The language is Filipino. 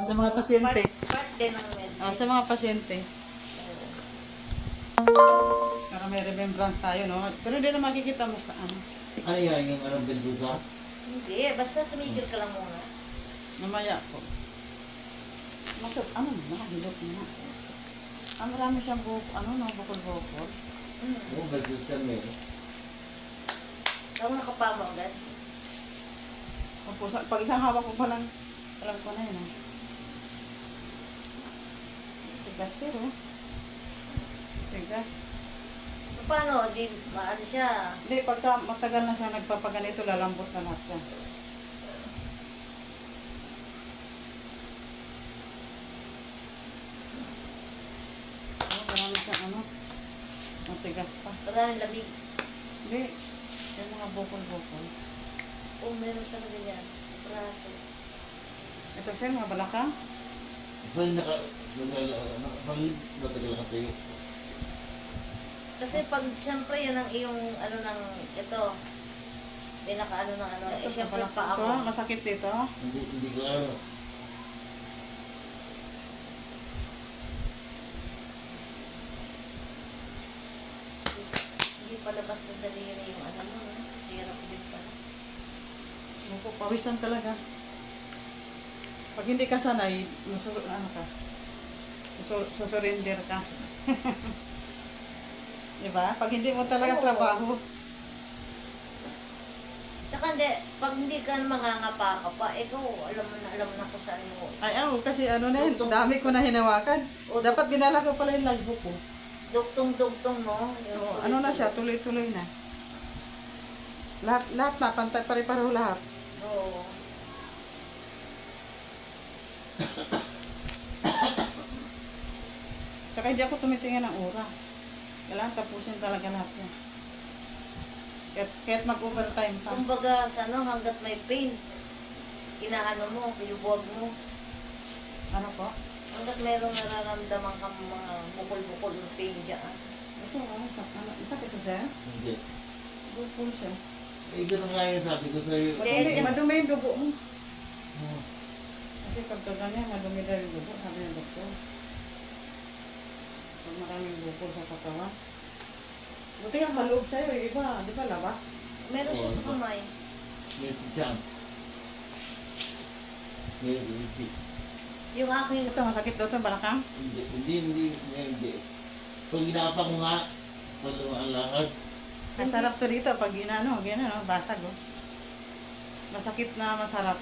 Sa mga pasyente. Part din ng medicine. Sa mga pasyente. Para may remembrance tayo, no? Pero hindi na makikita mo ka, ano. Ano yan, yung anong bilbusa? Hindi, basta tumigil ka lang muna. Mamaya po. Ano na, hilot na. Marami siyang bukol-bukol. Oo, may system eh. Tama nakapama agad. Pag isang hawak ko pa lang, alam ko na yun, Tigas, sir, Tigas. Paano? Di, maano siya? Hindi, pagka matagal na siya nagpapaganito, lalambot na lahat yan. Marami siyang matigas pa. Maraming lamig. Hindi, yung mga bukol-bukol. Meron talaga yan. Braso. Ito sir, mga balakang. Pag matagal ka tayo. Kasi pag siyempre yan ang iyong ano ng ito. Pinaka ano ng ano. Ito sa Siyempre balakang pa ko, ako. masakit dito. Hindi ko ano. Hindi pala basta daliri yung ano mo. Hirap din pala. Pawisan talaga. Pag hindi ka sanay, susurrender ka. Diba? Pag hindi mo talaga Oo. trabaho. Tsaka hindi, pag hindi ka mangangapa ka pa, ikaw alam na kung saan mo. Ay, kasi na yun, dami ko na hinawakan. Dapat dinala ko pala yung logbook ko. Dugtong-dugtong mo. Ano na siya, tuloy-tuloy na. Lahat na, pantay, pare-pareho lahat. Oo. Tsaka hindi ako tumitingin ng oras. Kailangan tapusin talaga lahat yan. Kahit mag-overtime pa. Kumbaga, sa ano, hanggat may pain, inaano mo, binubuwag mo. Ano po? Hanggat mayroong nararamdaman kang mga bukol-bukol ng pain dyan. Ito, masakit ko siya. Hindi. Bukol siya. Eh, gano'n nga yung sabi ko sa'yo. Madumi yung dugo mo. Oh. Kasi pagka ganyan, madumi daw yung dugo, sabi ng doktor. Pag maraming bukol sa katawan. Buti ang maloob sa'yo, iba, di ba laba? Meron siya sa kamay. May si Chan. May repeat. Yung aking, Ito, masakit daw ito, balakang. Hindi. Pag ginapa ko nga, pag ang lakad, Masarap to dito, pag ginano, basag, Masakit na masarap.